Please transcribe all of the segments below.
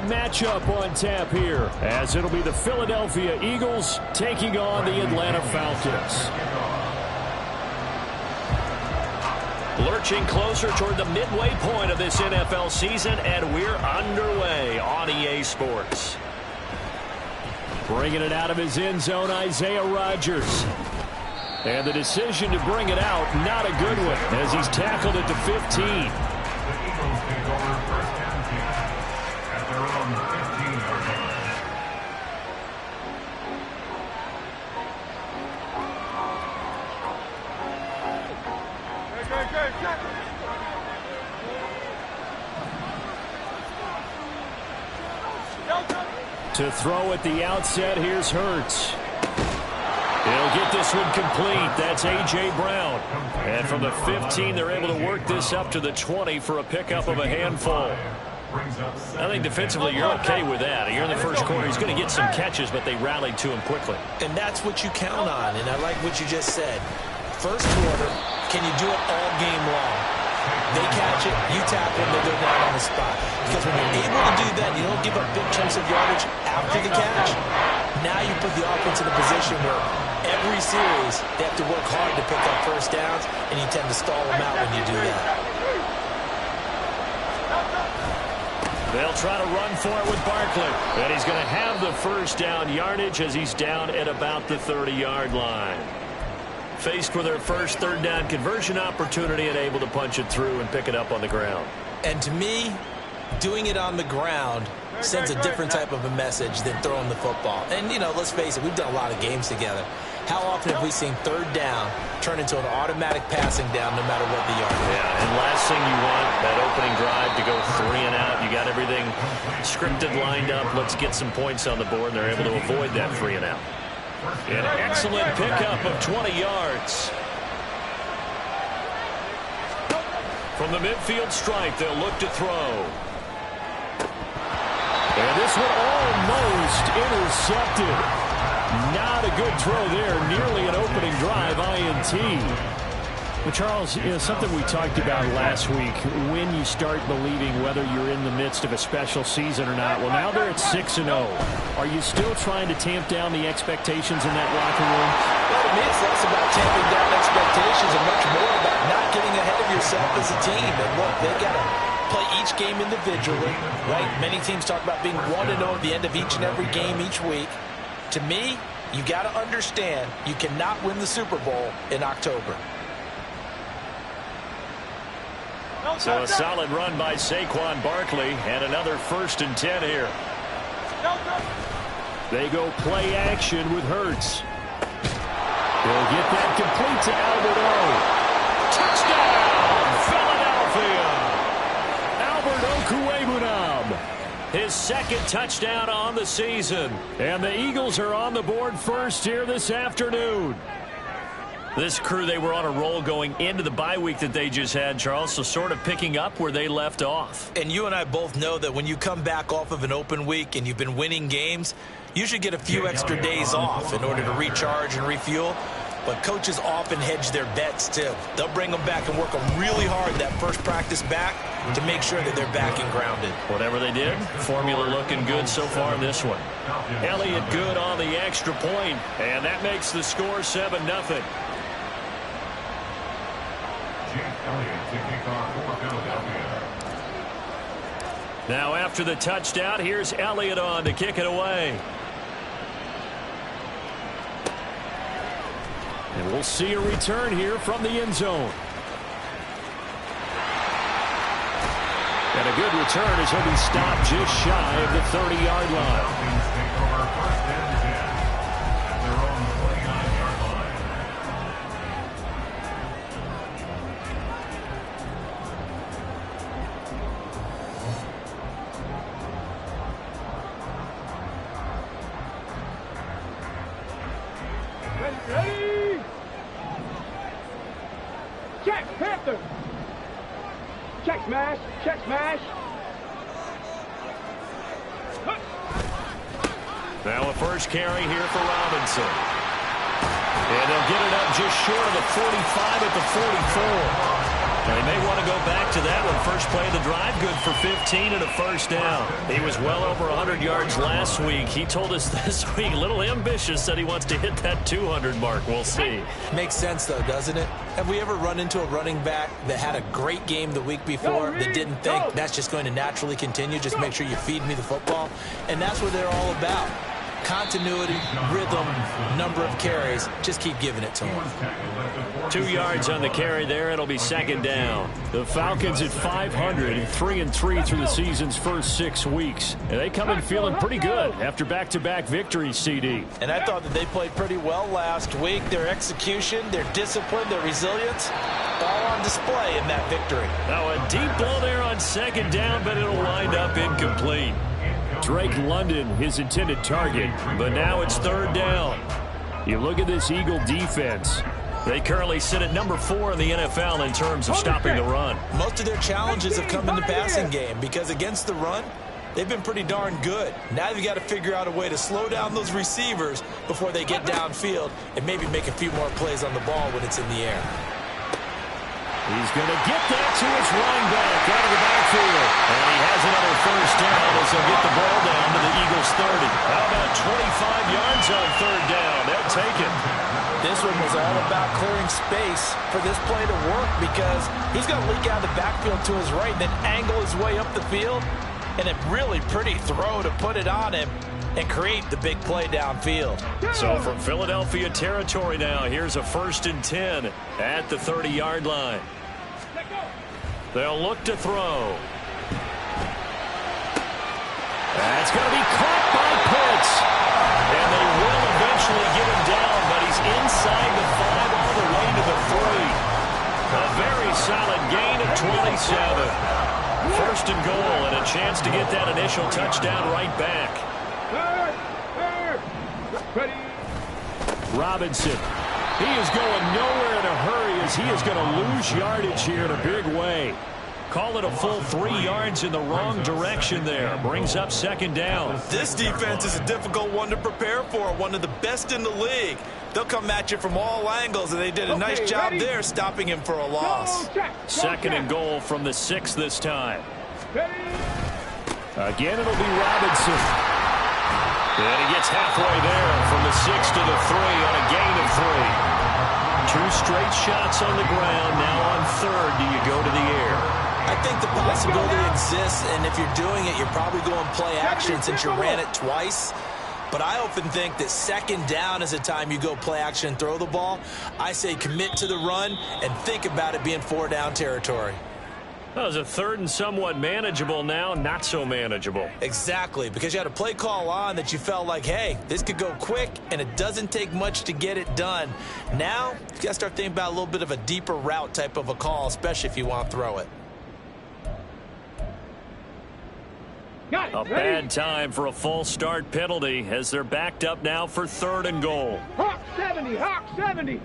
matchup on tap here, as it'll be the Philadelphia Eagles taking on the Atlanta Falcons. Lurching closer toward the midway point of this NFL season, and we're underway on EA Sports. Bringing it out of his end zone, Isaiah Rodgers. And the decision to bring it out, not a good one, as he's tackled at the 15. The Eagles take over first down at their own 15-yard line. To throw at the outset, here's Hurts. He'll get this one complete. That's A.J. Brown. And from the 15, they're able to work this up to the 20 for a pickup of a handful. I think defensively you're okay with that. You're in the first quarter. He's going to get some catches, but they rallied to him quickly. And that's what you count on, and I like what you just said. First quarter, can you do it all game long? They catch it, you tackle them, they go down on the spot. Because when you're able to do that, you don't give up big chunks of yardage after the catch. Now you put the offense in a position where every series they have to work hard to pick up first downs, and you tend to stall them out when you do that. They'll try to run for it with Barkley. And he's going to have the first down yardage as he's down at about the 30-yard line. Faced with their first third down conversion opportunity and able to punch it through and pick it up on the ground. And to me, doing it on the ground sends a different type of a message than throwing the football. And, you know, let's face it, we've done a lot of games together. How often have we seen third down turn into an automatic passing down no matter what the yard is? Yeah, and last thing you want, that opening drive to go 3 and out. You got everything scripted, lined up. Let's get some points on the board, and they're able to avoid that 3 and out. An excellent pickup of 20 yards. From the midfield stripe, they'll look to throw. And this one almost intercepted. Not a good throw there. Nearly an opening drive INT. But Charles, something we talked about last week, when you start believing whether you're in the midst of a special season or not. Well, now they're at 6-0. Are you still trying to tamp down the expectations in that locker room? Well, to me, it's less about tamping down expectations and much more about not getting ahead of yourself as a team. And look, they've got to play each game individually, right? Many teams talk about being 1-0 at the end of each and every game each week. To me, you got to understand you cannot win the Super Bowl in October. So a solid run by Saquon Barkley and another 1st and 10 here. They go play action with Hurts. They'll get that complete to Albert O. Touchdown, Philadelphia! Albert Okwuegbunam. His 2nd touchdown on the season. And the Eagles are on the board first here this afternoon. This crew, they were on a roll going into the bye week that they just had, Charles, so sort of picking up where they left off. And you and I both know that when you come back off of an open week and you've been winning games, you should get a few extra days off in order to recharge and refuel. But coaches often hedge their bets, too. They'll bring them back and work them really hard that first practice back to make sure that they're back and grounded. Whatever they did, formula looking good so far in this one. Elliott good on the extra point, and that makes the score 7-0. Now after the touchdown, here's Elliott on to kick it away. And we'll see a return here from the end zone. And a good return as he'll be stopped just shy of the 30-yard line. Ready? Check, Panther. Check smash, check smash. Now a first carry here for Robinson. And they'll get it up just short of the 45 at the 44. They may want to go back to that one. First play of the drive, good for 15 and a first down. He was well over 100 yards last week. He told us this week, a little ambitious, said he wants to hit that 200 mark. We'll see. Makes sense, though, doesn't it? Have we ever run into a running back that had a great game the week before that didn't think that's just going to naturally continue? Just make sure you feed me the football. And that's what they're all about. Continuity, rhythm, number of carries. Just keep giving it to them. 2 yards on the carry there. It'll be second down. The Falcons at 500, 3-3 through the season's first 6 weeks. And they come in feeling pretty good after back-to-back victories, CD. And I thought that they played pretty well last week. Their execution, their discipline, their resilience, all on display in that victory. Now a deep ball there on second down, but it'll wind up incomplete. Drake London, his intended target, but now it's third down. You look at this Eagle defense. They currently sit at number 4 in the NFL in terms of stopping the run. Most of their challenges have come in the passing game because against the run, they've been pretty darn good. Now they've got to figure out a way to slow down those receivers before they get downfield and maybe make a few more plays on the ball when it's in the air. He's going to get that to his running back out of the backfield. And he has another first down as they'll get the ball down to the Eagles' 30. How about 25 yards on third down? They'll take it. This one was all about clearing space for this play to work because he's going to leak out of the backfield to his right and then angle his way up the field. And a really pretty throw to put it on him and create the big play downfield. So from Philadelphia territory now, here's a 1st and 10 at the 30-yard line. They'll look to throw. That's going to be caught by Pitts. And they will eventually get him down, but he's inside the 5 all the way to the 3. A very solid gain of 27. 1st and goal and a chance to get that initial touchdown right back. Robinson. He is going nowhere in a hurry as he is going to lose yardage here in a big way. Call it a full 3 yards in the wrong direction there. Brings up second down. This defense is a difficult one to prepare for, one of the best in the league. They'll come at you from all angles, and they did a nice job there stopping him for a loss. Second and goal from the 6 this time. Again, it'll be Robinson. And he gets halfway there from the 6 to the 3 on a gain of 3. 2 straight shots on the ground. Now on third, do you go to the air? I think the possibility exists, and if you're doing it, you're probably going play action since you ran it twice. But I often think that second down is the time you go play action and throw the ball. I say commit to the run and think about it being 4 down territory. That was a 3rd and somewhat manageable, now not so manageable. Exactly, because you had a play call on that you felt like, hey, this could go quick, and it doesn't take much to get it done. Now, you got to start thinking about a little bit of a deeper route type of a call, especially if you want to throw it. A bad time for a false start penalty as they're backed up now for 3rd and goal. Hawk 70, Hawk 70.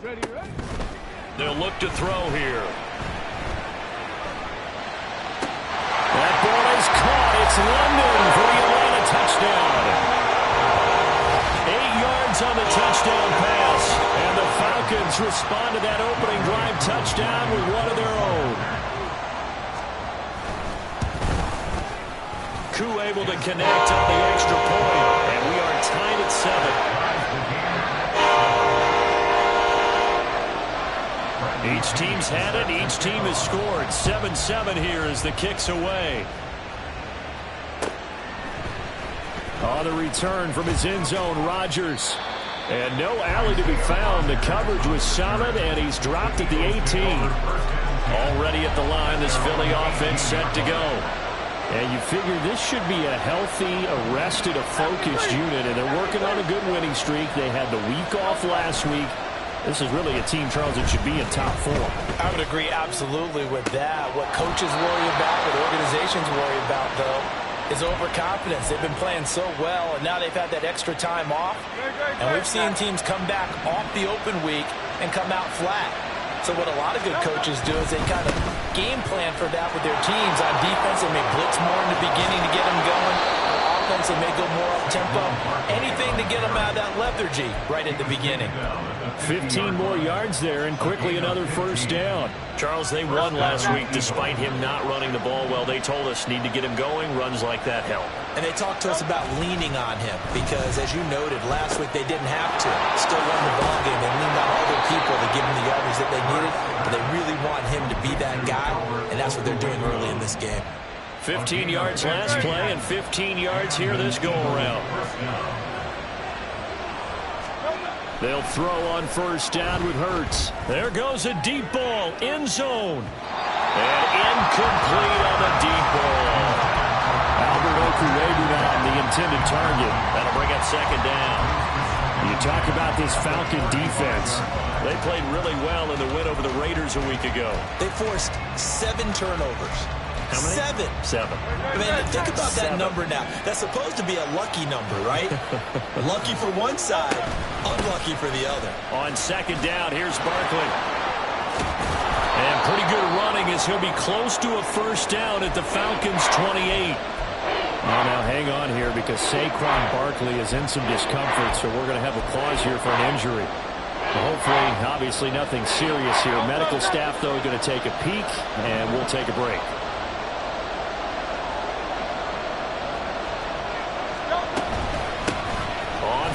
Ready. They'll look to throw here. That ball is caught. It's London for the Atlanta touchdown. 8 yards on the touchdown pass. And the Falcons respond to that opening drive touchdown with one of their own. Koo able to connect on the extra point. And we are tied at 7. Each team's had it. Each team has scored. 7-7 here as the kick's away. On the return from his end zone, Rodgers. And no alley to be found. The coverage was solid, and he's dropped at the 18. Already at the line, this Philly offense set to go. And you figure this should be a healthy, arrested, a focused unit, and they're working on a good winning streak. They had the week off last week. This is really a team, Charles, that should be in top 4. I would agree absolutely with that. What coaches worry about, what organizations worry about, though, is overconfidence. They've been playing so well, and now they've had that extra time off. And we've seen teams come back off the open week and come out flat. So what a lot of good coaches do is they kind of game plan for that with their teams. On defense, they may blitz more in the beginning to get them going. On offense, they may go more up tempo, anything to get them out of that lethargy right at the beginning. 15 more yards there, and quickly another first down. Charles, they won last week despite him not running the ball well. They told us need to get him going. Runs like that help. And they talked to us about leaning on him because, as you noted, last week they didn't have to. Still won the ball game. They leaned on other people to give him the yardage that they needed, but they really want him to be that guy, and that's what they're doing early in this game. 15 yards last play and 15 yards here this go-around. They'll throw on first down with Hurts. There goes a deep ball, end zone. And incomplete on the deep ball. Albert Okurebunan, the intended target. That'll bring up second down. You talk about this Falcon defense. They played really well in the win over the Raiders a week ago. They forced 7 turnovers. How many? 7. I mean, think about that number now. That's supposed to be a lucky number, right? Lucky for one side, unlucky for the other. On second down, here's Barkley. And pretty good running as he'll be close to a first down at the Falcons' 28. Now hang on here because Saquon Barkley is in some discomfort, so we're going to have a pause here for an injury. Hopefully, obviously nothing serious here. Medical staff, though, going to take a peek, and we'll take a break.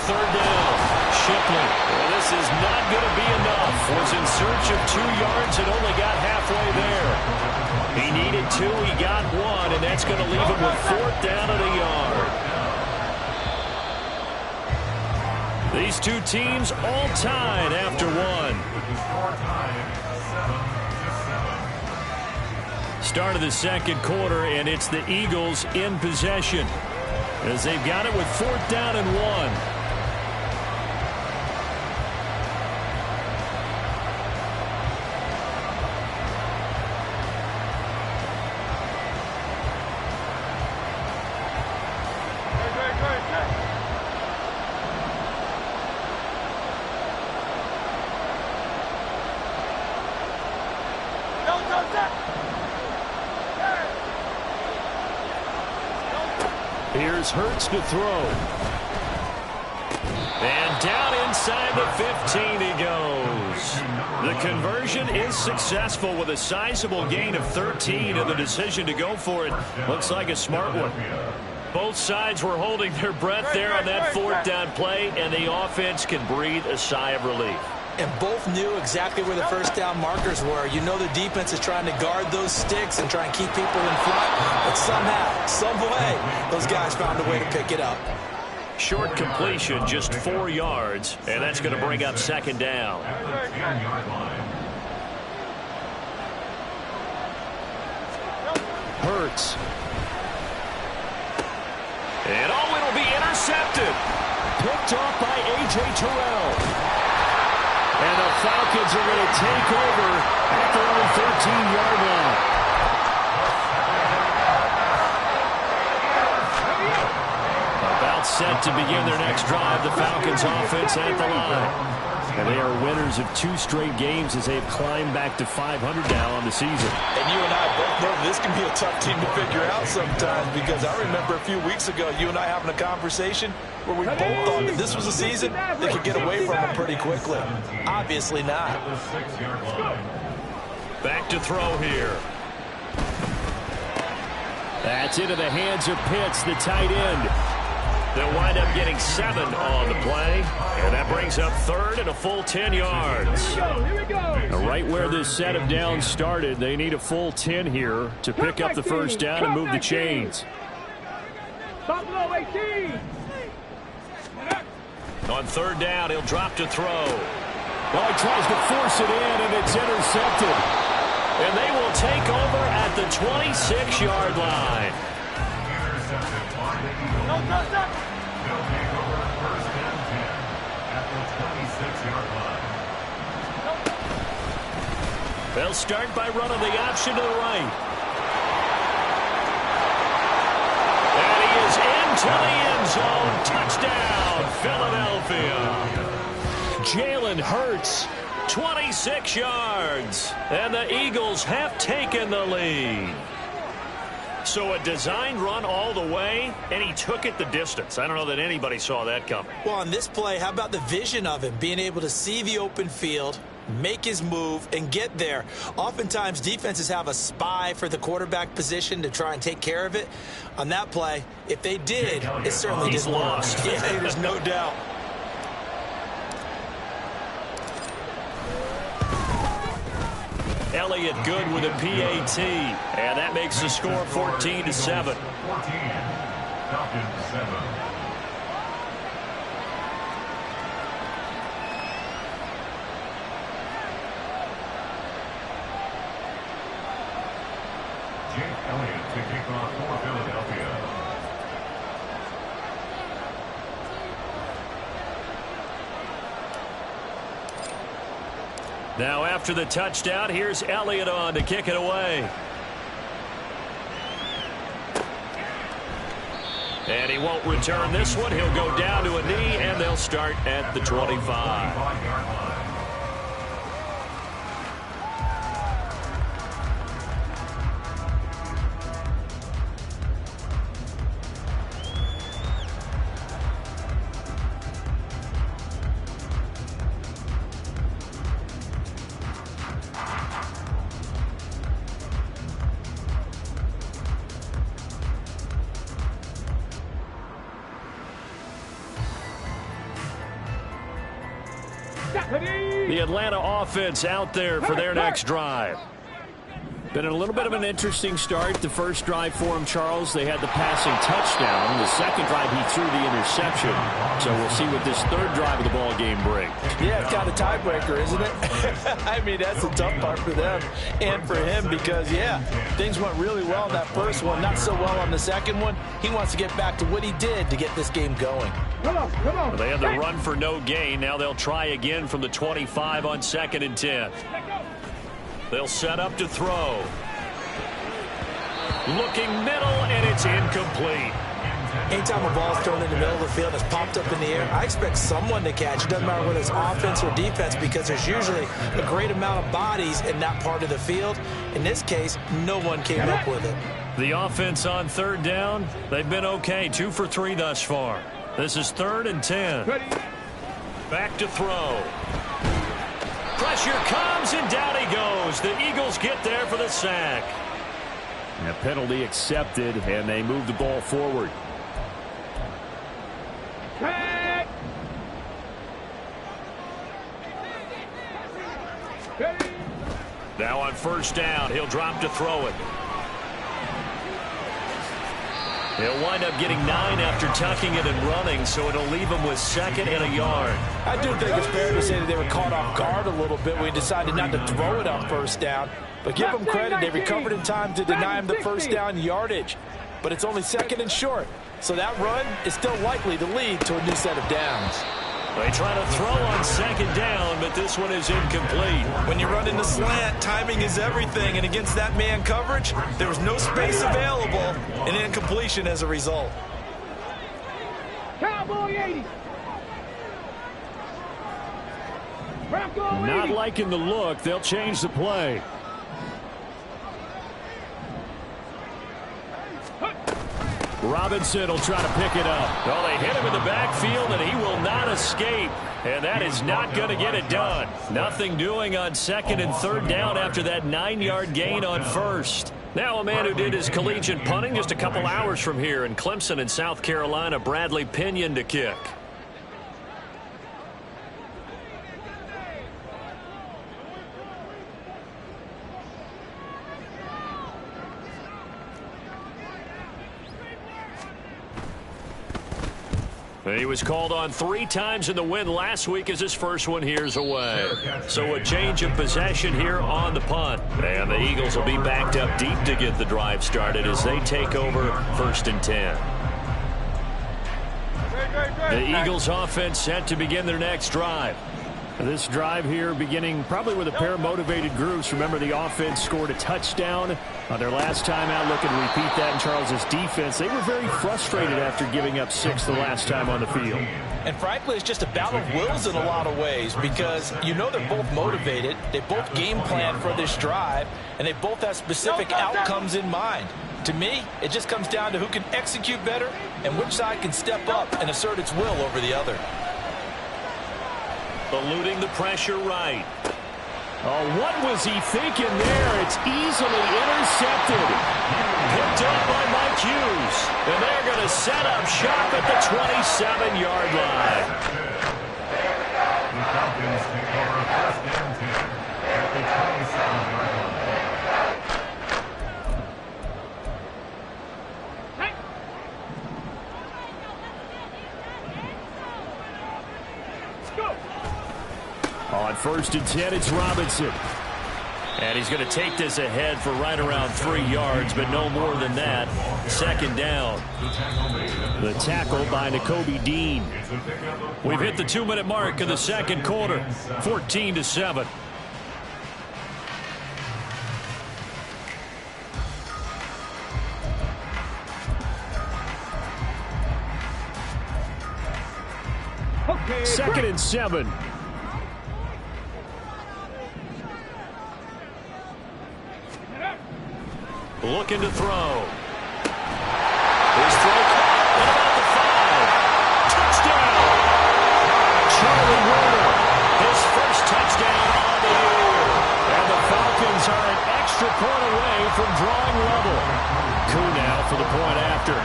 Third down, Shipley. Well, this is not going to be enough. Was in search of 2 yards and only got halfway there. He needed 2, he got 1, and that's going to leave him with 4th down and a yard. These two teams all tied after 1. Start of the second quarter, and it's the Eagles in possession as they've got it with 4th down and 1. Here's Hurts to throw. And down inside the 15 he goes. The conversion is successful with a sizable gain of 13, and the decision to go for it looks like a smart one. Both sides were holding their breath there on that 4th down play, and the offense can breathe a sigh of relief. And both knew exactly where the first down markers were. You know the defense is trying to guard those sticks and try and keep people in front. But somehow, some way, those guys found a way to pick it up. Short completion, just 4 yards, and that's going to bring up second down. Hurts. And oh, it'll be intercepted. Picked off by A.J. Terrell. And the Falcons are going to take over at their own 13-yard line. About set to begin their next drive, the Falcons offense at the line. And they are winners of 2 straight games as they've climbed back to 500 now on the season. And you and I both know this can be a tough team to figure out sometimes, because I remember a few weeks ago you and I having a conversation where we both thought that this was a season they could get away from them pretty quickly. Obviously not. Back to throw here. That's into the hands of Pitts, the tight end. They'll wind up getting 7 on the play, and that brings up 3rd and a full 10 yards. Here we go. Right where this set of downs started, they need a full 10 here to pick up the first down and move the chains. Buffalo 18. On 3rd down, he'll drop to throw. Well, he tries to force it in, and it's intercepted. And they will take over at the 26-yard line. No, They'll take over first and 10 at the 26-yard line. They'll start by running the option to the right. And he is into the end zone. Touchdown, Philadelphia. Jalen Hurts, 26 yards. And the Eagles have taken the lead. So a designed run all the way, and he took it the distance. I don't know that anybody saw that coming. Well, on this play, how about the vision of him, being able to see the open field, make his move, and get there. Oftentimes, defenses have a spy for the quarterback position to try and take care of it. On that play, if they did, it certainly didn't work. Yeah, there's no doubt. Elliott good with a PAT, and that makes the score 14-7. 14. Falcons 7. Jake Elliott to kick off for Philadelphia. Now after the touchdown, here's Elliott on to kick it away. And he won't return this one. He'll go down to a knee, and they'll start at the 25. The Atlanta offense out there for their next drive. Been a little bit of an interesting start. The first drive for him, Charles, they had the passing touchdown. The second drive, he threw the interception. So we'll see what this third drive of the ball game brings. Yeah, it's kind of a tiebreaker, isn't it? I mean, that's the tough part for them and for him because, yeah, things went really well in that first one, not so well on the second one. He wants to get back to what he did to get this game going. Come on. Well, they had the run for no gain. Now they'll try again from the 25 on 2nd and 10. They'll set up to throw. Looking middle, and it's incomplete. Anytime a ball's thrown in the middle of the field, it's popped up in the air, I expect someone to catch. It doesn't matter whether it's offense or defense because there's usually a great amount of bodies in that part of the field. In this case, no one came up with it. The offense on 3rd down, they've been okay. 2 for 3 thus far. This is 3rd and 10. Back to throw. Pressure comes, and down he goes. The Eagles get there for the sack. And a penalty accepted, and they move the ball forward. Now on 1st down, he'll drop to throw it. He'll wind up getting 9 after tucking it and running, so it'll leave him with 2nd and a yard. I do think it's fair to say that they were caught off guard a little bit when he decided not to throw it on 1st down. But give them credit, they recovered in time to deny him the 1st down yardage. But it's only 2nd and short, so that run is still likely to lead to a new set of downs. They try to throw on 2nd down, but this one is incomplete. When you run in the slant, timing is everything, and against that man coverage, there was no space available, and incompletion as a result. Cowboy 80. Bronco 80. Not liking the look. They'll change the play. Robinson will try to pick it up. Well, they hit him in the backfield, and he will not escape. And that is not going to get it done. Nothing doing on 2nd and 3rd down after that 9-yard gain on 1st. Now a man who did his collegiate punting just a couple hours from here in Clemson in South Carolina, Bradley Pinion to kick. He was called on 3 times in the win last week as his first one here's away. So a change of possession here on the punt. And the Eagles will be backed up deep to get the drive started as they take over 1st and 10. The Eagles offense set to begin their next drive. This drive here beginning probably with a pair of motivated groups. Remember, the offense scored a touchdown on their last time out. Looking to repeat that in Charles's defense. They were very frustrated after giving up 6 the last time on the field. And frankly, it's just a battle of wills in a lot of ways because you know they're both motivated. They both game plan for this drive, and they both have specific outcomes in mind. To me, it just comes down to who can execute better and which side can step up and assert its will over the other. Eluding the pressure right. Oh, what was he thinking there? It's easily intercepted. Picked up by Mike Hughes. And they're going to set up shop at the 27-yard line. The Falcons take over first and 10 at the 27-yard line. On 1st and 10, it's Robinson. And he's going to take this ahead for right around 3 yards, but no more than that. 2nd down. The tackle by Nakobe Dean. We've hit the 2-minute mark of the 2nd quarter. 14-7. Okay, 2nd and 7. Looking to throw. His throw caught at about the 5. Touchdown! Charlie Warner. His first touchdown on the year. And the Falcons are an extra point away from drawing level. Koo now for the point after.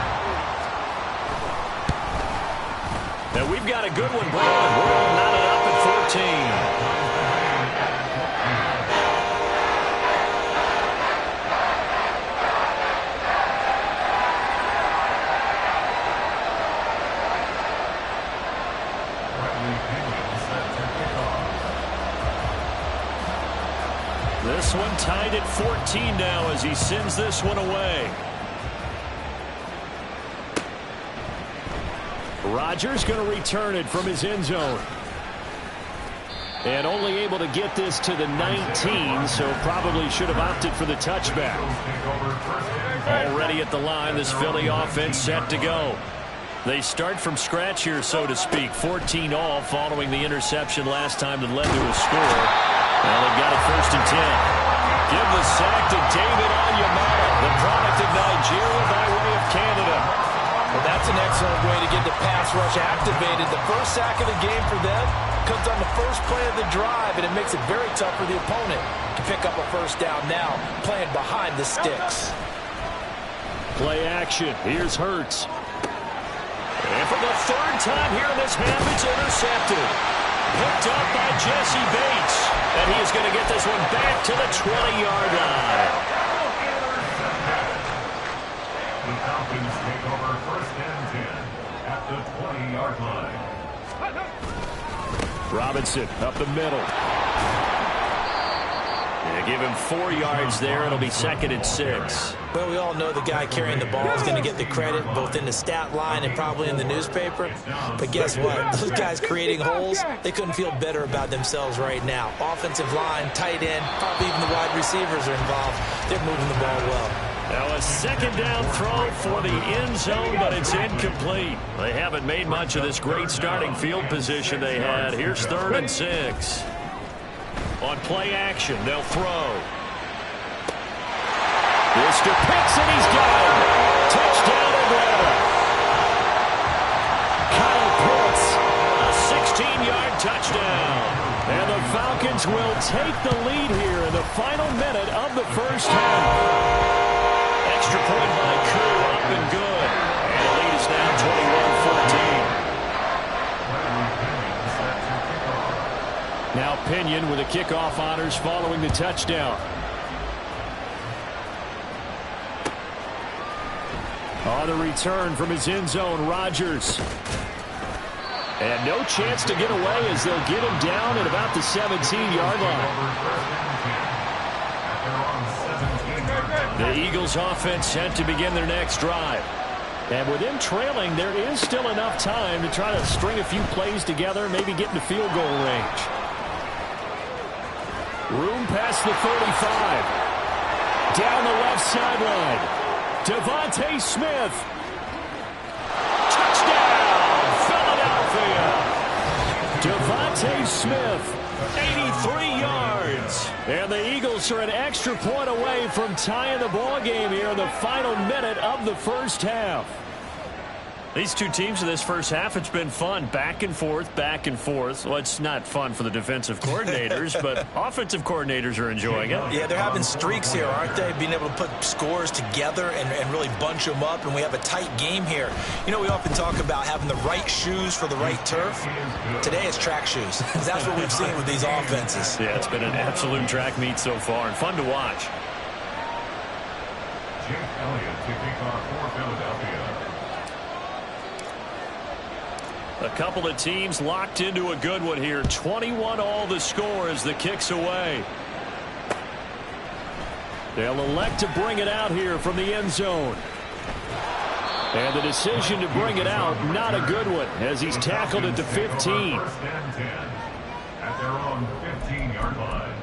Now we've got a good one, Brad. We're all knotted up at 14. This one tied at 14 now as he sends this one away. Rodgers going to return it from his end zone. And only able to get this to the 19, so probably should have opted for the touchback. Already at the line, this Philly offense set to go. They start from scratch here, so to speak. 14 all following the interception last time that led to a score. Well, they've got it 1st and 10. Give the sack to David Onyemata, the product of Nigeria by way of Canada. Well, that's an excellent way to get the pass rush activated. The first sack of the game for them comes on the first play of the drive, and it makes it very tough for the opponent to pick up a first down now, playing behind the sticks. Play action. Here's Hurts. And for the 3rd time here in this half, it's intercepted. Picked up by Jesse Bates. And he is going to get this one back to the 20-yard line. The Falcons take over first and 10 at the 20-yard line. Robinson up the middle. Yeah, give him 4 yards there. It'll be 2nd and 6. Well, we all know the guy carrying the ball is going to get the credit both in the stat line and probably in the newspaper. But guess what? Those guys creating holes, they couldn't feel better about themselves right now. Offensive line, tight end, probably even the wide receivers are involved. They're moving the ball well. Now a 2nd down throw for the end zone, but it's incomplete. They haven't made much of this great starting field position they had. Here's 3rd and 6. On play action, they'll throw. Mr. Pitts, and he's got it. Touchdown, Atlanta. Kyle Pitts. A 16-yard touchdown. And the Falcons will take the lead here in the final minute of the first half. Extra point by Koo, up and good. And the lead is now 21-14. Now Pinion with the kickoff honors following the touchdown. On the return from his end zone, Rodgers. And no chance to get away as they'll get him down at about the 17-yard line. The Eagles offense set to begin their next drive. And with them trailing, there is still enough time to try to string a few plays together, maybe get into field goal range. Room past the 35. Down the left sideline. Devontae Smith. Touchdown, Philadelphia. Devontae Smith, 83 yards. points. And the Eagles are an extra point away from tying the ball game here in the final minute of the first half. These two teams in this first half, it's been fun. Back and forth, back and forth. Well, it's not fun for the defensive coordinators, but offensive coordinators are enjoying it. Yeah, they're having streaks here, aren't they? Being able to put scores together and really bunch them up, and we have a tight game here. You know, we often talk about having the right shoes for the right turf. Today it's track shoes, because that's what we've seen with these offenses. Yeah, it's been an absolute track meet so far, and fun to watch. Jake Elliott to kick off for Philadelphia. A couple of teams locked into a good one here. 21-all the score as the kick's away. They'll elect to bring it out here from the end zone. And the decision to bring it out, not a good one, as he's tackled at the 15. First and 10 at their own 15-yard line.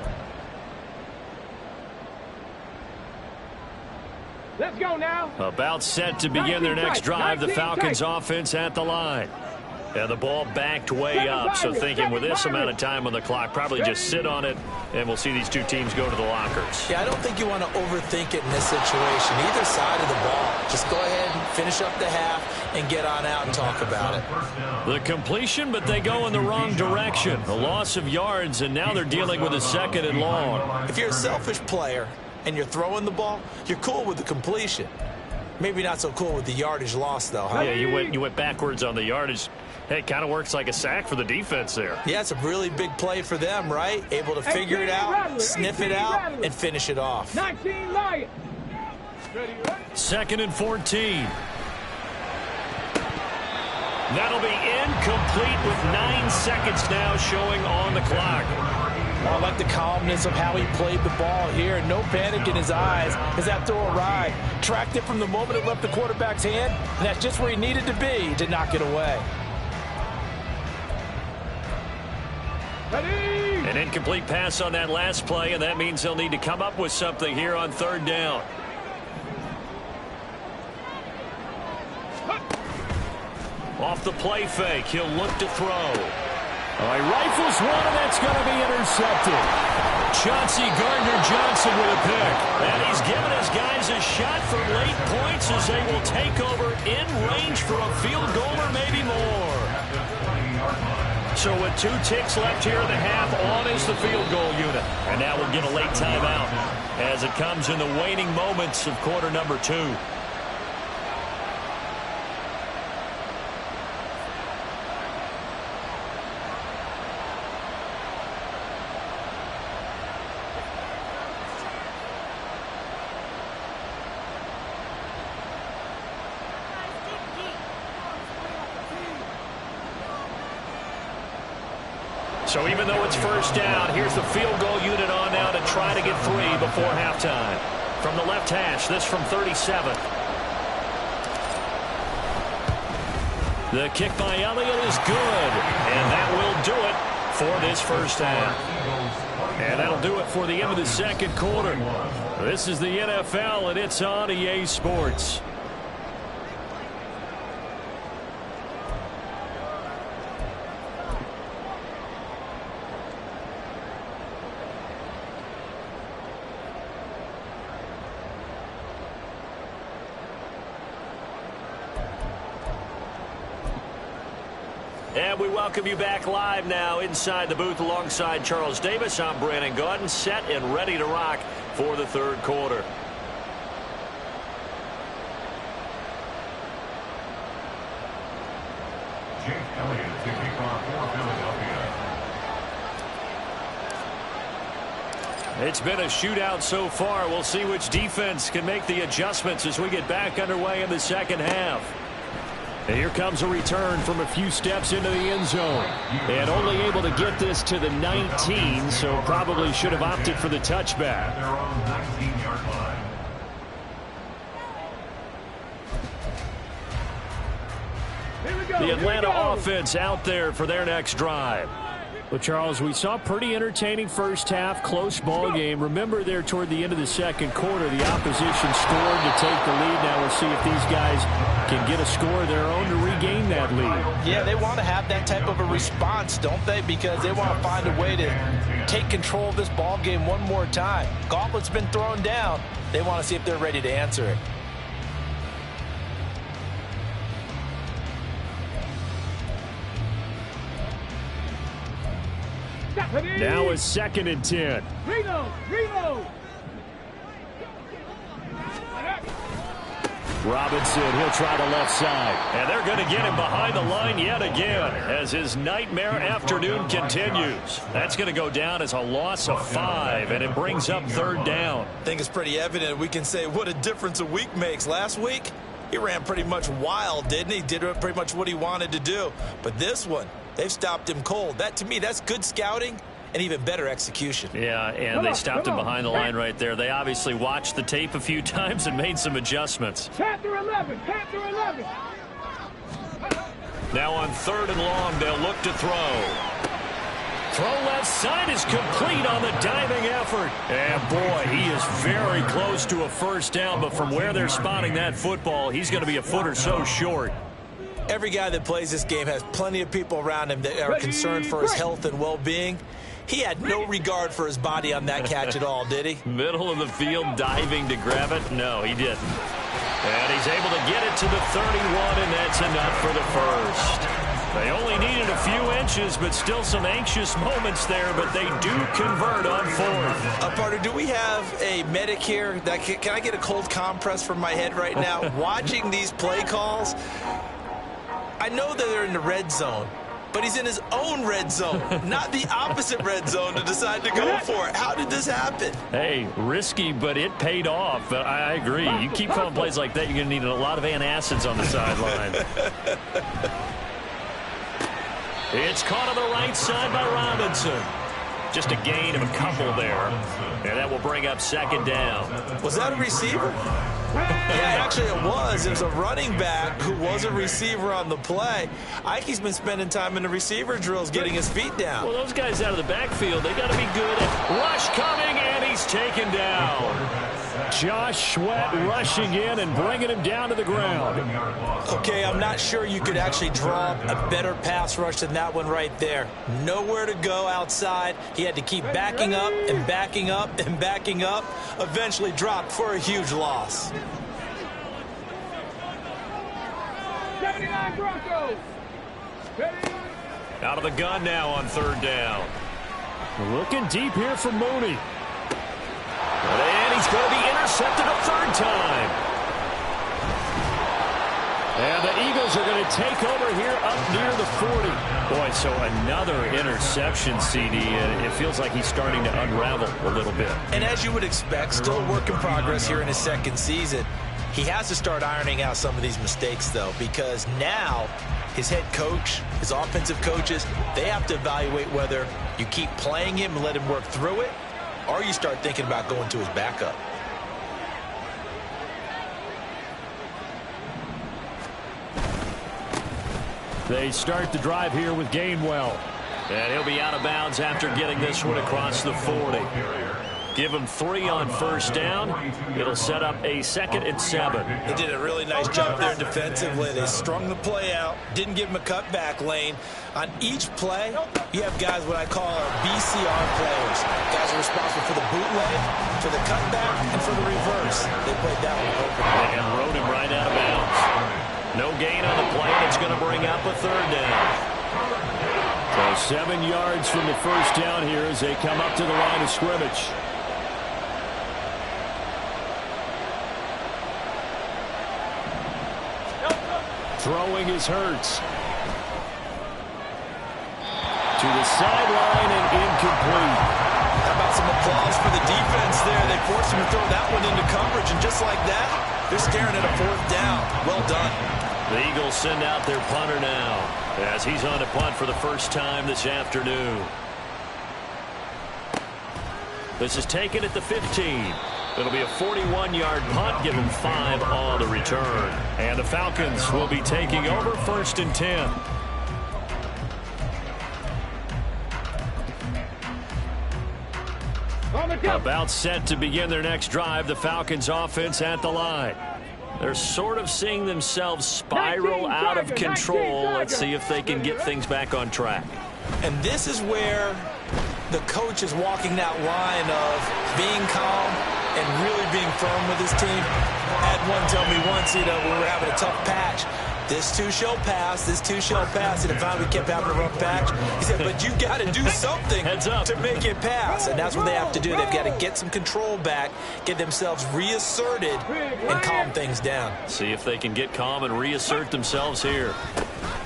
Let's go now. About set to begin their next drive. The Falcons offense at the line. And the ball backed way up, so thinking with this amount of time on the clock, probably just sit on it, and we'll see these two teams go to the lockers. Yeah, I don't think you want to overthink it in this situation. Either side of the ball. Just go ahead and finish up the half and get on out and talk about it. The completion, but they go in the wrong direction. A loss of yards, and now they're dealing with a 2nd and long. If you're a selfish player and you're throwing the ball, you're cool with the completion. Maybe not so cool with the yardage loss, though, huh? Yeah, you went backwards on the yardage. Hey, it kind of works like a sack for the defense there. Yeah, it's a really big play for them, right? Able to figure it out, sniff it out, and finish it off. 19 Lions. 2nd and 14. That'll be incomplete with 9 seconds now showing on the clock. I like the calmness of how he played the ball here. No panic in his eyes as that throw arrived. Tracked it from the moment it left the quarterback's hand, and that's just where he needed to be to knock it away. An incomplete pass on that last play, and that means they'll need to come up with something here on 3rd down. Off the play fake, he'll look to throw. He rifles one, and that's going to be intercepted. Chauncey Gardner-Johnson with a pick. And he's given his guys a shot for late points as they will take over in range for a field goal or maybe more. So with 2 ticks left here in the half, on is the field goal unit. And now we'll get a late timeout as it comes in the waning moments of quarter number 2. So even though it's 1st down, here's the field goal unit on now to try to get 3 before halftime. From the left hash, this from 37. The kick by Elliott is good, and that will do it for this first half. And that'll do it for the end of the 2nd quarter. This is the NFL, and it's on EA Sports. And we welcome you back live now inside the booth alongside Charles Davis. I'm Brandon Gaudin, set and ready to rock for the 3rd quarter. Jake Elliott to kick off for Philadelphia. It's been a shootout so far. We'll see which defense can make the adjustments as we get back underway in the 2nd half. And here comes a return from a few steps into the end zone. And only able to get this to the 19, so probably should have opted for the touchback. Their own 19-yard line. The Atlanta offense out there for their next drive. Well, Charles, we saw pretty entertaining first half, close ball game. Remember there toward the end of the 2nd quarter, the opposition scored to take the lead. Now we'll see if these guys can get a score of their own to regain that lead. Yeah, they want to have that type of a response, don't they? Because they want to find a way to take control of this ball game one more time. Gauntlet's been thrown down. They want to see if they're ready to answer it. Now a 2nd and 10. Reload. Robinson, he'll try the left side. And they're going to get him behind the line yet again as his nightmare afternoon continues. That's going to go down as a loss of 5, and it brings up 3rd down. I think it's pretty evident. We can say what a difference a week makes. Last week, he ran pretty much wild, didn't he? Did pretty much what he wanted to do. But this one, they've stopped him cold. That, to me, that's good scouting and even better execution. Yeah, and they stopped him behind the line right there. They obviously watched the tape a few times and made some adjustments. Panther 11. Now on 3rd and long, they'll look to throw. Throw left side is complete on the diving effort. And boy, he is very close to a 1st down, but from where they're spotting that football, he's going to be a foot or so short. Every guy that plays this game has plenty of people around him that are concerned for his health and well-being. He had no regard for his body on that catch at all, did he? Middle of the field, diving to grab it? No, he didn't. And he's able to get it to the 31, and that's enough for the 1st. They only needed a few inches, but still some anxious moments there, but they do convert on 4th. Partner, do we have a medic here? Can I get a cold compress from my head right now? Watching these play calls, I know that they're in the red zone, but he's in his own red zone, not the opposite red zone to decide to go for it. How did this happen? Hey, risky, but it paid off. I agree. You keep calling plays like that, you're going to need a lot of antacids on the sideline. It's caught on the right side by Robinson. Just a gain of a couple there. And that will bring up 2nd down. Was that a receiver? Yeah, actually it was. It was a running back who was a receiver on the play. Ike's been spending time in the receiver drills getting his feet down. Well, those guys out of the backfield, they got to be good at rush coming, and he's taken down. Josh Sweat rushing in and bringing him down to the ground. Okay, I'm not sure you could actually draw a better pass rush than that one right there. Nowhere to go outside. He had to keep backing up and backing up and backing up. Eventually dropped for a huge loss. 79 Broncos. Out of the gun now on 3rd down. Looking deep here for Mooney. And he's going to be intercepted a 3rd time. And the Eagles are going to take over here up near the 40. Boy, so another interception, CD, and it feels like he's starting to unravel a little bit. And as you would expect, still a work in progress here in his 2nd season. He has to start ironing out some of these mistakes, though, because now his head coach, his offensive coaches, they have to evaluate whether you keep playing him and let him work through it, or you start thinking about going to his backup. They start the drive here with Gainwell. And he'll be out of bounds after getting this one across the 40. Give him 3 on 1st down. It'll set up a 2nd and 7. They did a really nice job there defensively. They strung the play out, didn't give him a cutback lane. On each play, you have guys what I call BCR players. Guys are responsible for the bootleg, for the cutback, and for the reverse. They played that one perfectly. And rode him right out of bounds. No gain on the play, and it's going to bring up a 3rd down. So 7 yards from the 1st down here as they come up to the line of scrimmage. Throwing is Hurts. To the sideline and incomplete. How about some applause for the defense there? They forced him to throw that one into coverage, and just like that, they're staring at a 4th down. Well done. The Eagles send out their punter now as he's on to punt for the first time this afternoon. This is taken at the 15. It'll be a 41-yard punt, given 5 on the return. And the Falcons will be taking over 1st and 10. About set to begin their next drive. The Falcons offense at the line. They're sort of seeing themselves spiral out of control. Let's see if they can get things back on track. And this is where the coach is walking that line of being calm and really being firm with his team. I had one tell me once, when we were having a tough patch, this too shall pass, this too shall pass. And finally we kept having a rough patch. He said, but you got to do something to make it pass. And that's what they have to do. They've got to get some control back, get themselves reasserted, and calm things down. See if they can get calm and reassert themselves here.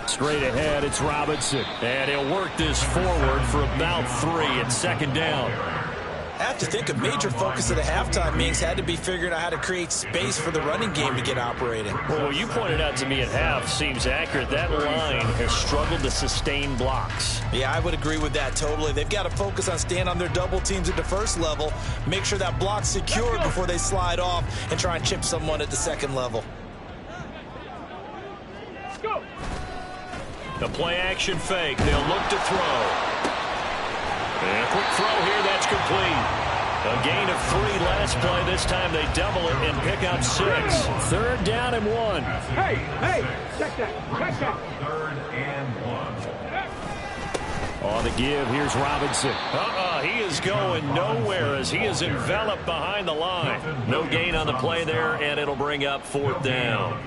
Straight ahead, it's Robinson. And he'll work this forward for about 3. It's second down. I have to think a major focus of the halftime meetings had to be figuring out how to create space for the running game to get operating. Well, what you pointed out to me at half seems accurate. That line has struggled to sustain blocks. Yeah, I would agree with that totally. They've got to focus on staying on their double teams at the first level, make sure that block's secured before they slide off and try and chip someone at the second level. The play-action fake. They'll look to throw. And a quick throw here. That's complete. A gain of 3 last play. This time they double it and pick up 6. 3rd down and 1. Hey, check that. 3rd and 1. On the give, here's Robinson. He is going nowhere as he is enveloped behind the line. No gain on the play there, and it'll bring up 4th down.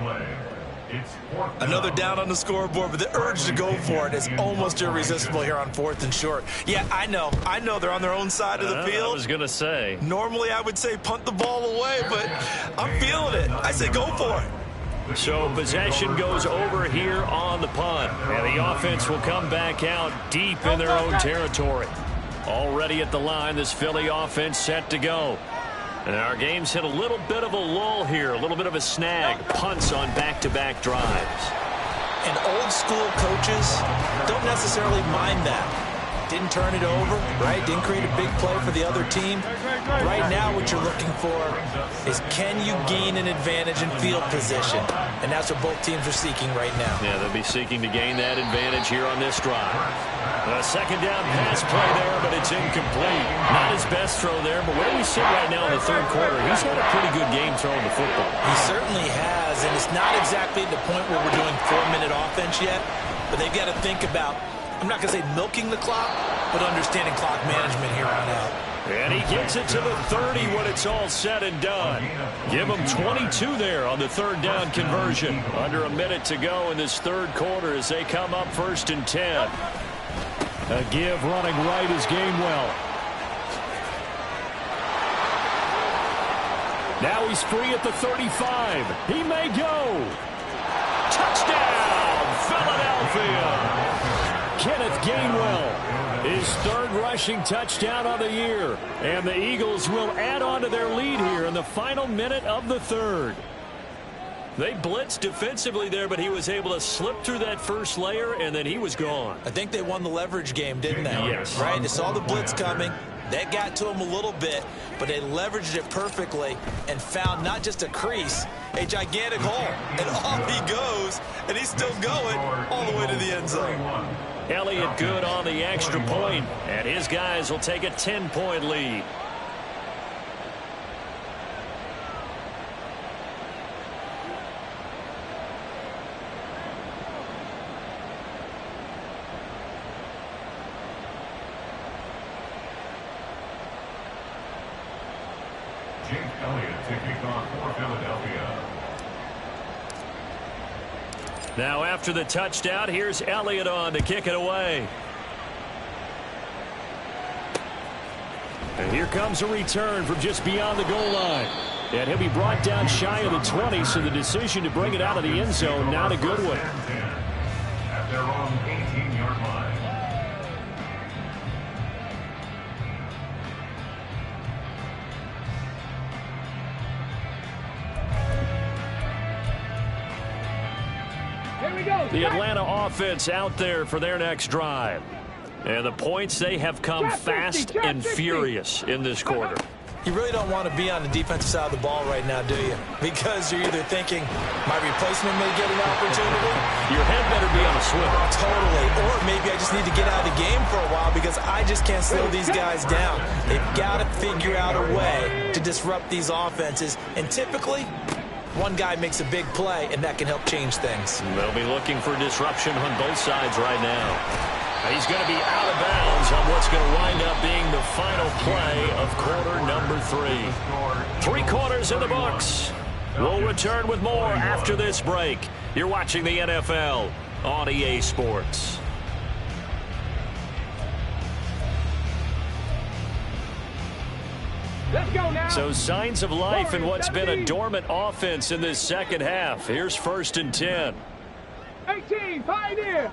Another down on the scoreboard, but the urge to go for it is almost irresistible here on 4th and short. Yeah, I know they're on their own side of the field. I was going to say. Normally I would say punt the ball away, but I'm feeling it. I say go for it. So possession goes over here on the punt, and the offense will come back out deep in their own territory. Already at the line, this Philly offense set to go. And our game's hit a little bit of a lull here, a little bit of a snag. Punts on back-to-back drives. And old school coaches don't necessarily mind that. Didn't turn it over, right? Didn't create a big play for the other team. Right now what you're looking for is can you gain an advantage in field position? And that's what both teams are seeking right now. Yeah, they'll be seeking to gain that advantage here on this drive. A second down pass play there, but it's incomplete. Not his best throw there, but where we sit right now in the 3rd quarter, he's had a pretty good game throwing the football. He certainly has, and it's not exactly at the point where we're doing 4-minute offense yet, but they've got to think about, I'm not going to say milking the clock, but understanding clock management here on out. And he gets it to the 30 when it's all said and done. Give him 22 there on the 3rd down conversion. Under a minute to go in this 3rd quarter as they come up 1st and 10. A give running right is Gainwell. Now he's free at the 35. He may go. Touchdown, Philadelphia. Kenneth Gainwell, his 3rd rushing touchdown of the year. And the Eagles will add on to their lead here in the final minute of the 3rd. They blitzed defensively there, but he was able to slip through that first layer, and then he was gone. I think they won the leverage game, didn't they? Yes. Right? They saw the blitz coming. That got to him a little bit, but they leveraged it perfectly and found not just a crease, a gigantic hole. And off he goes, and he's still going all the way to the end zone. Elliott good on the extra point, and his guys will take a 10-point lead. Jake Elliott to kick off for Philadelphia. Now after the touchdown, here's Elliott on to kick it away. And here comes a return from just beyond the goal line. And he'll be brought down shy of the 20, so the decision to bring it out of the end zone, not a good one. At their own 18-yard line. The Atlanta offense out there for their next drive. And the points, they have come fast and furious in this quarter. You really don't want to be on the defensive side of the ball right now, do you? Because you're either thinking, my replacement may get an opportunity. Your head better be on a swivel. Totally. Or maybe I just need to get out of the game for a while because I just can't slow these guys down. They've got to figure out a way to disrupt these offenses. And typically, One guy makes a big play, and that can help change things. They'll be looking for disruption on both sides right now. He's going to be out of bounds on what's going to wind up being the final play of quarter number 3. 3 quarters in the books. We'll return with more after this break. You're watching the NFL on EA Sports. Let's go now. So signs of life in what's been a dormant offense in this second half. Here's 1st and 10. 18, Pioneer.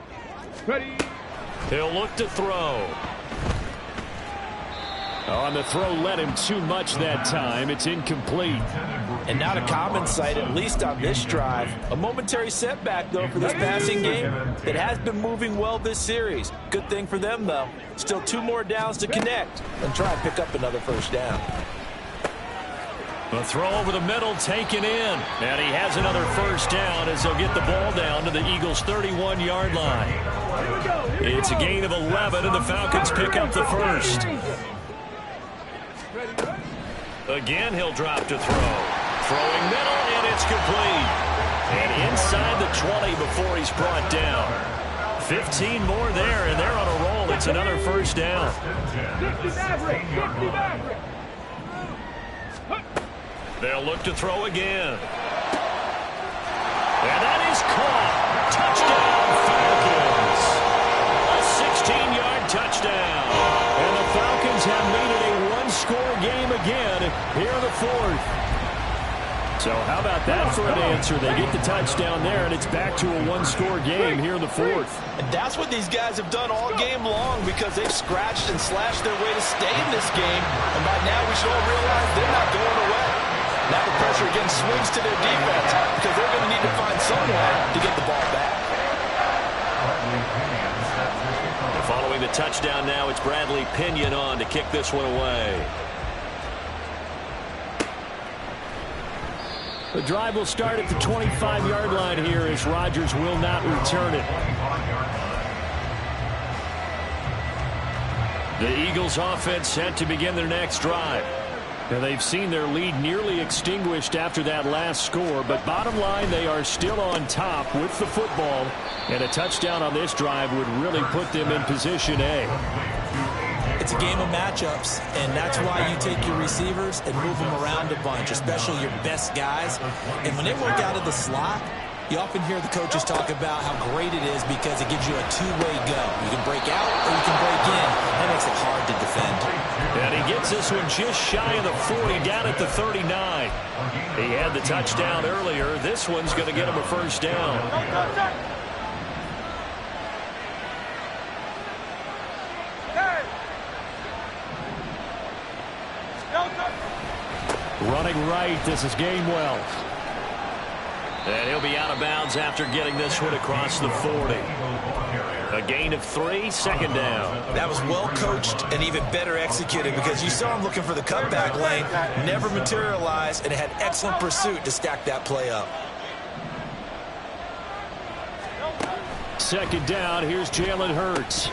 Ready. He'll look to throw. On the throw led him too much that time. It's incomplete. And not a common sight, at least on this drive. A momentary setback, though, for this passing game that has been moving well this series. Good thing for them, though. Still 2 more downs to connect and try and pick up another first down. A throw over the middle taken in. And he has another first down as they'll get the ball down to the Eagles' 31-yard line. It's a gain of 11, and the Falcons pick up the first. Again, he'll drop to throw. Throwing middle, and it's complete. And inside the 20 before he's brought down. 15 more there, and they're on a roll. It's another first down. They'll look to throw again. And that is caught. Touchdown, Falcons. A 16-yard touchdown. And the Falcons have made it a one-score game again here in the 4th. So how about that for an answer? They get the touchdown there, and it's back to a one-score game here in the 4th. And that's what these guys have done all game long because they've scratched and slashed their way to stay in this game. And by now we should all realize they're not going away. Now the pressure again swings to their defense because they're going to need to find somewhere to get the ball back. Following the touchdown now, it's Bradley Pinion on to kick this one away. The drive will start at the 25-yard line here as Rodgers will not return it. The Eagles offense set to begin their next drive. Now they've seen their lead nearly extinguished after that last score, but bottom line, they are still on top with the football, and a touchdown on this drive would really put them in position A. It's a game of matchups, and that's why you take your receivers and move them around a bunch, especially your best guys. And when they work out of the slot, you often hear the coaches talk about how great it is because it gives you a two-way go. You can break out or you can break in. That makes it hard to defend. And he gets this one just shy of the 40, down at the 39. He had the touchdown earlier. This one's going to get him a first down. Running right, this is Gainwell. And he'll be out of bounds after getting this one across the 40. A gain of 3, second down. That was well coached and even better executed because you saw him looking for the cutback lane, never materialized, and had excellent pursuit to stack that play up. Second down, here's Jalen Hurts.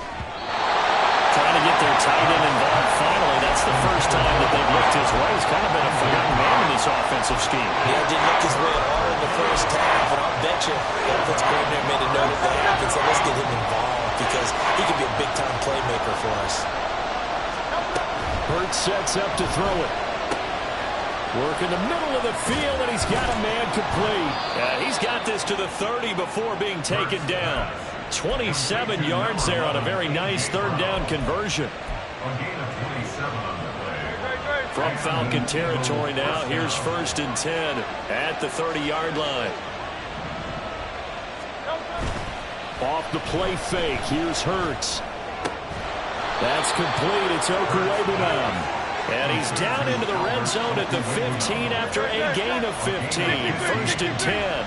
Trying to get their tight end involved finally. That's the first time that they've looked his way. He's kind of been a forgotten man in this offensive scheme. Yeah, didn't look his way at all in the first half, and I'll bet you the offensive coordinator made a note of that and said, let's get him involved because he could be a big-time playmaker for us. Hurts sets up to throw it. Work in the middle of the field, and he's got a man complete. He's got this to the 30 before being taken down. 27 yards there on a very nice third down conversion. From Falcon territory now, here's 1st and 10 at the 30-yard line. Off the play fake, here's Hurts. That's complete, it's Okuwebunam. And he's down into the red zone at the 15 after a gain of 15. 1st and 10.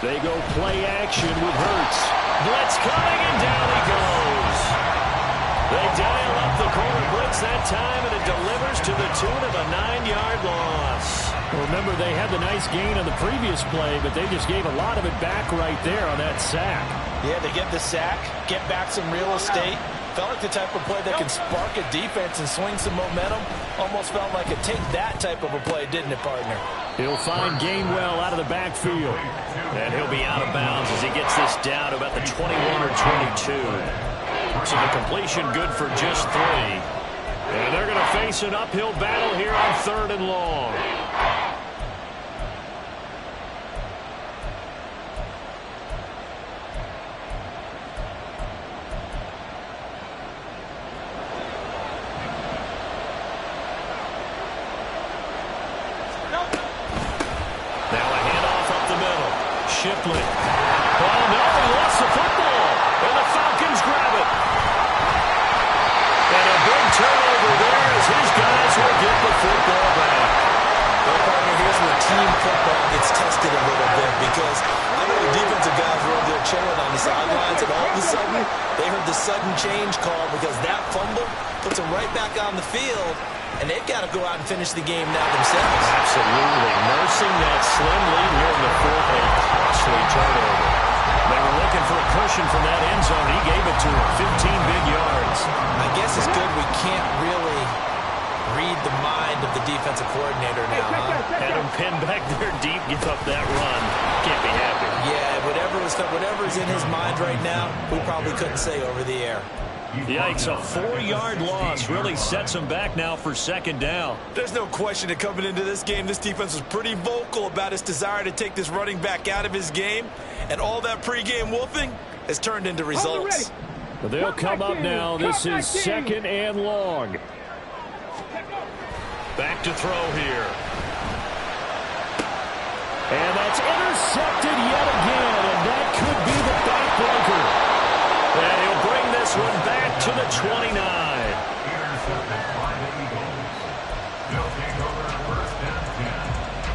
They go play action with Hurts. Blitz coming, and down he goes. They dial up the corner blitz that time, and it delivers to the tune of a 9-yard loss. Well, remember, they had the nice gain on the previous play, but they just gave a lot of it back right there on that sack. Yeah, they get the sack, get back some real estate. Felt like the type of play that can spark a defense and swing some momentum. Almost felt like a take that type of a play, didn't it, partner? He'll find Gainwell out of the backfield. And he'll be out of bounds as he gets this down to about the 21 or 22. So the completion good for just 3. And they're going to face an uphill battle here on 3rd and long. Shipley. Oh, no, he lost the football. And the Falcons grab it. And a big turnover there as his guys will get the football back. Well, partner, here's where team football gets tested a little bit because I know the defensive guys were over there chilling on the sidelines, and all of a sudden, they heard the sudden change call because that fumble puts them right back on the field, and they've got to go out and finish the game now themselves. Absolutely. Nursing that slim lead here in the 4th, a costly turnover. They were looking for a cushion from that end zone. He gave it to him. 15 big yards. I guess it's good we can't really read the mind of the defensive coordinator now, huh? Had him pinned back there deep, give up that run. Can't be happy. Yeah, whatever's in his mind right now, we probably couldn't say over the air. Yikes, a 4-yard loss really sets him back now for 2nd down. There's no question that coming into this game, this defense was pretty vocal about its desire to take this running back out of his game, and all that pregame wolfing has turned into results. But they'll come up now. This is 2nd and long. Back to throw here. And that's intercepted yet again, and that could be the backbreaker. And he'll bring this one back to the 29. Intercepted by the Eagles. They'll take over 1st and 10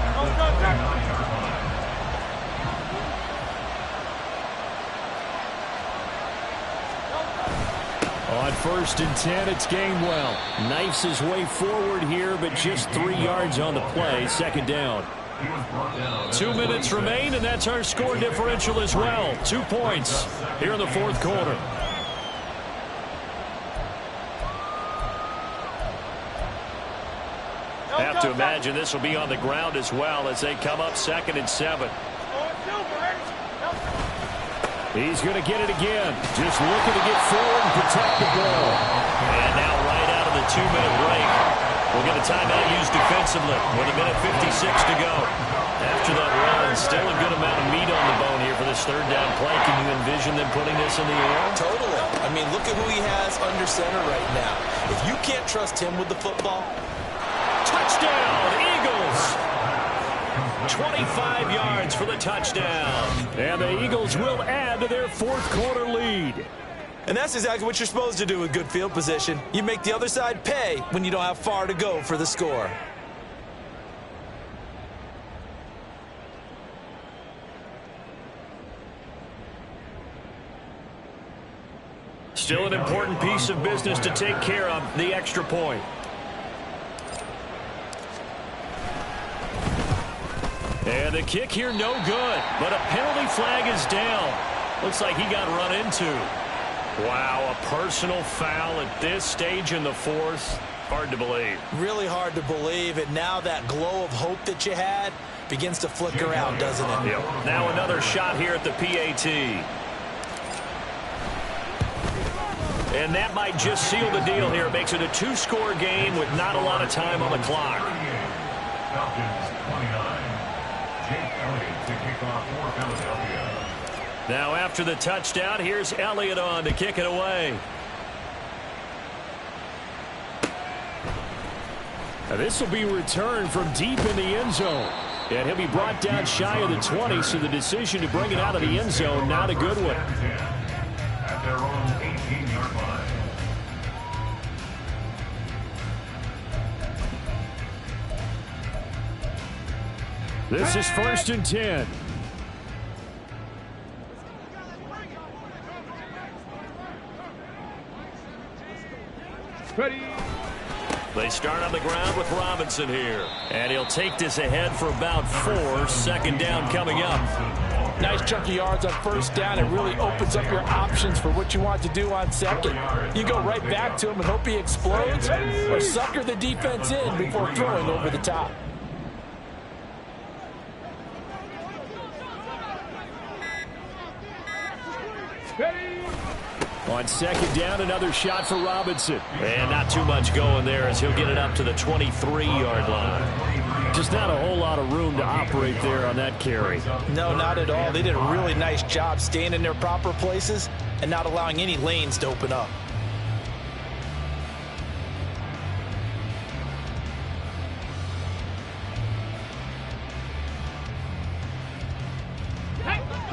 at the 29-yard line. On 1st and 10, it's Gainwell. Knifes his way forward here, but just 3 yards on the play. 2nd down. 2 minutes remain, and that's our score differential as well. 2 points here in the 4th quarter. Have to imagine this will be on the ground as well as they come up 2nd and 7. He's going to get it again. Just looking to get forward and protect the ball. And now right out of the 2-minute break, we'll get a timeout used defensively with 1:56 to go. After that run, still a good amount of meat on the bone here for this 3rd down play. Can you envision them putting this in the air? Totally. I mean, look at who he has under center right now. If you can't trust him with the football. Touchdown, Eagles! 25 yards for the touchdown. And the Eagles will add to their 4th quarter lead. And that's exactly what you're supposed to do with good field position. You make the other side pay when you don't have far to go for the score. Still an important piece of business to take care of, the extra point. And the kick here, no good. But a penalty flag is down. Looks like he got run into. Wow, a personal foul at this stage in the 4th. Hard to believe. Really hard to believe. And now that glow of hope that you had begins to flicker out, doesn't it? Yep. Now another shot here at the PAT. And that might just seal the deal here. It makes it a 2-score game with not a lot of time on the clock. Falcons 29. Jake Elliott to kick off for Philadelphia. Now after the touchdown, here's Elliott on to kick it away. Now this will be returned from deep in the end zone. And he'll be brought down shy of the 20, so the decision to bring it out of the end zone, not a good one. At their own 18-yard line. This is 1st and 10. Ready. They start on the ground with Robinson here. And he'll take this ahead for about 4. 2nd down coming up. Nice chunk of yards on first down. It really opens up your options for what you want to do on second. You go right back to him and hope he explodes, or sucker the defense in before throwing over the top. On second down, another shot for Robinson. And not too much going there as he'll get it up to the 23-yard line. Just not a whole lot of room to operate there on that carry. No, not at all. They did a really nice job staying in their proper places and not allowing any lanes to open up.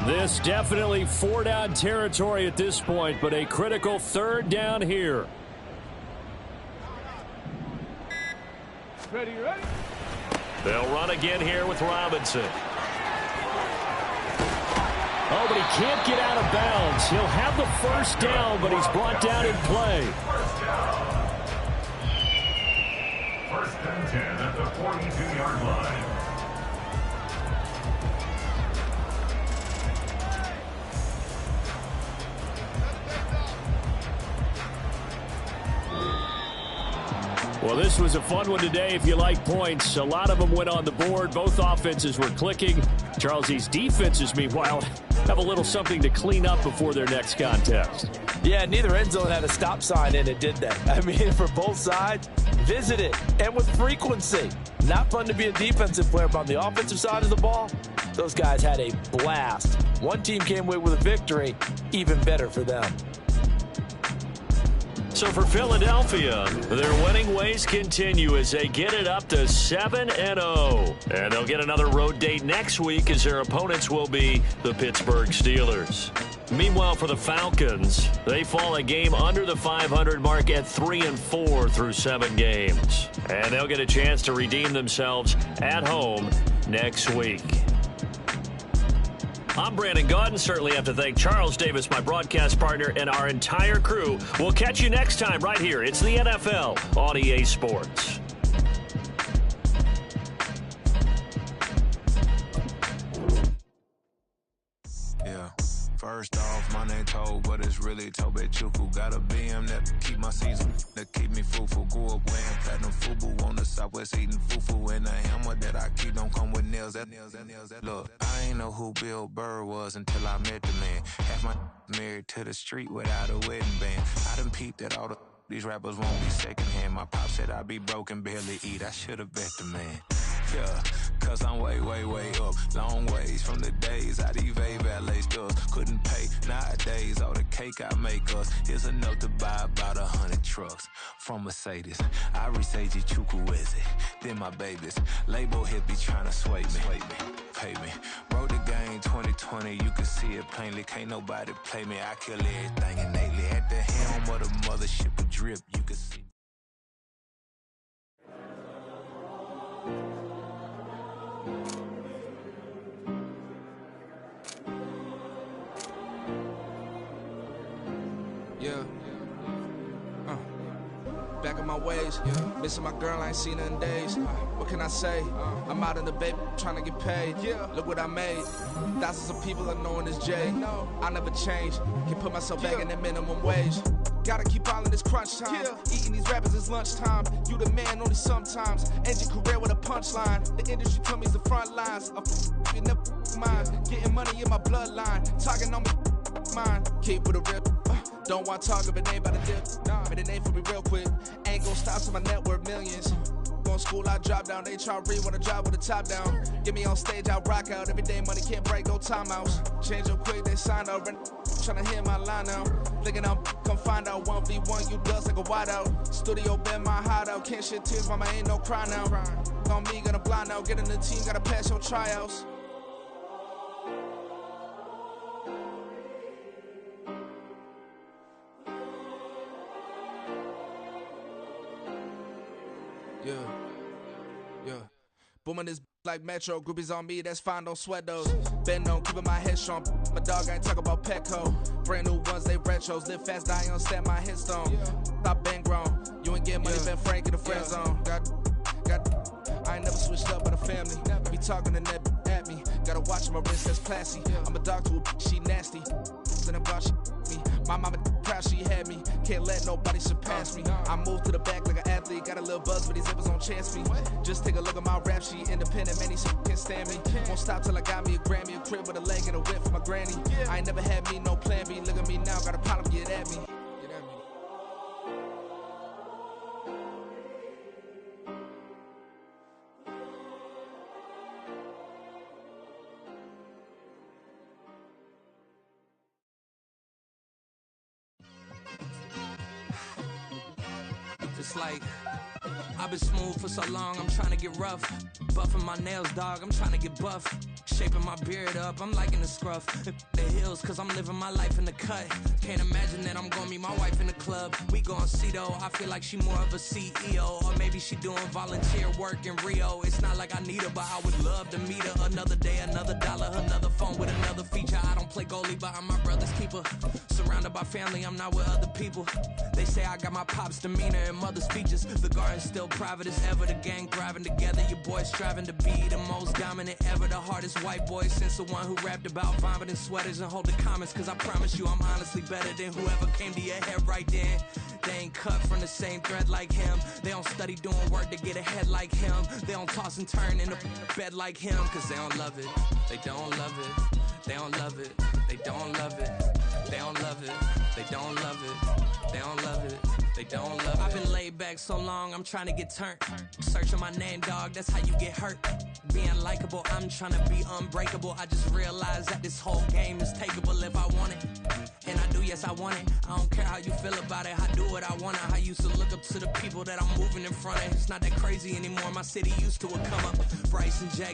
This definitely 4-down territory at this point, but a critical 3rd down here. Ready. They'll run again here with Robinson. Oh, but he can't get out of bounds. He'll have the 1st down, but he's brought down in play. 1st and 10 at the 42-yard line. Well, this was a fun one today if you like points. A lot of them went on the board. Both offenses were clicking. Charles, these defenses, meanwhile, have a little something to clean up before their next contest. Yeah, neither end zone had a stop sign in it, did they? I mean, for both sides, visit it, and with frequency. Not fun to be a defensive player, but on the offensive side of the ball, those guys had a blast. One team came away with a victory, even better for them. So for Philadelphia, their winning ways continue as they get it up to 7-0. And they'll get another road date next week as their opponents will be the Pittsburgh Steelers. Meanwhile, for the Falcons, they fall a game under the 500 mark at 3-4 through 7 games. And they'll get a chance to redeem themselves at home next week. I'm Brandon Gaudin. Certainly have to thank Charles Davis, my broadcast partner, and our entire crew. We'll catch you next time right here. It's the NFL on EA Sports. Yeah. First off, my name Toad, but it's really Tobe Chuku. Got a BM that keep my season, that keep me fruitful. Grew up wearing platinum FUBU on the Southwest eating fufu. And the hammer that I keep don't come with nails. Look, I ain't know who Bill Burr was until I met the man. Half my married to the street without a wedding band. I done peeped that all these rappers won't be secondhand. My pop said I'd be broken, barely eat. I should've bet the man. Yeah, cause I'm way, way, way up. Long ways from the days I these valet stores couldn't pay. Nowadays, all the cake I make us is enough to buy about 100 trucks from Mercedes. I resage Chukwueze, then my babies. Label hit be trying to sway me, pay me. Wrote the game 2020, you can see it plainly. Can't nobody play me, I kill everything innately. At the helm of the mothership with drip, you can see. Yeah. Back in my ways. Missing my girl, I ain't seen her in days. What can I say? I'm out in the baby trying to get paid. Look what I made. Thousands of people are knowing this Jay. I never change. Can put myself back in that minimum wage. Gotta keep all in this crunch time. Eating these rappers is lunchtime. You the man only sometimes. End your career with a punchline. The industry told me the front lines. I'm in the mine. Getting money in my bloodline. Talking on me mine. Keep with a real. Don't want to talk if it ain't about the dip. But it ain't for me real quick. Ain't gon' stop so my net worth millions. Going school, I drop down. They try to read when I drive with the top down. Get me on stage, I rock out. Every day money can't break, no timeouts. Change up quick, they sign up. Tryna hear my line now. Thinking I'm come find out 1v1, you dust like a wideout. Studio been my hideout. Can't shed tears, mama ain't no cry now. On me, gonna blind out. Get in the team, gotta pass your tryouts. Yeah. Booming this like Metro. Groupies on me, that's fine, don't sweat those. Bend on, keeping my head strong. My dog ain't talk about Petco. Brand new ones, they retros. Live fast, die on, stand my headstone. Stop been grown. You ain't get money, been frank in the friend zone. I ain't never switched up with a family. Be talking to net at me. Gotta watch my wrist, that's classy. I'm a dog to a bitch, she nasty. And about she me. My mama proud she had me. Can't let nobody surpass me. I move to the back like an athlete. Got a little buzz, but these zippers don't chance me. Just take a look at my rap sheet. Independent, man, these can't stand me. Won't stop till I got me a Grammy, a crib with a leg and a whip for my granny. I ain't never had me no plan B. Look at me now, got a problem, get at me. It's like I've been smooth for so long, I'm trying to get rough. Buffing my nails, dog, I'm trying to get buff. Shaping my beard up, I'm liking the scruff. The hills, cause I'm living my life in the cut. Can't imagine that I'm gonna meet my wife in the club. We gon' see though, I feel like she more of a CEO. Or maybe she doing volunteer work in Rio. It's not like I need her, but I would love to meet her. Another day, another dollar, another phone with another feature. I don't play goalie, but I'm my brother's keeper. Surrounded by family, I'm not with other people. They say I got my pop's demeanor and mother's features. The garden's still private as ever, the gang thriving together. Your boys striving to be the most dominant ever. The hardest white boy since the one who rapped about vomiting sweaters and holding comments. Cause I promise you I'm honestly better than whoever came to your head right then. They ain't cut from the same thread like him. They don't study doing work to get ahead like him. They don't toss and turn in the bed like him. Cause they don't love it, they don't love it. They don't love it, they don't love it. They don't love it, they don't love it. They don't love it, they don't love it. I've been laid back so long, I'm trying to get turned. Searching my name, dog, that's how you get hurt. Being likable, I'm trying to be unbreakable. I just realized that this whole game is takeable if I want it. And I do, yes, I want it. I don't care how you feel about it, I do what I want. I used to look up to the people that I'm moving in front of. It's not that crazy anymore, my city used to come up. Bryce and Jack.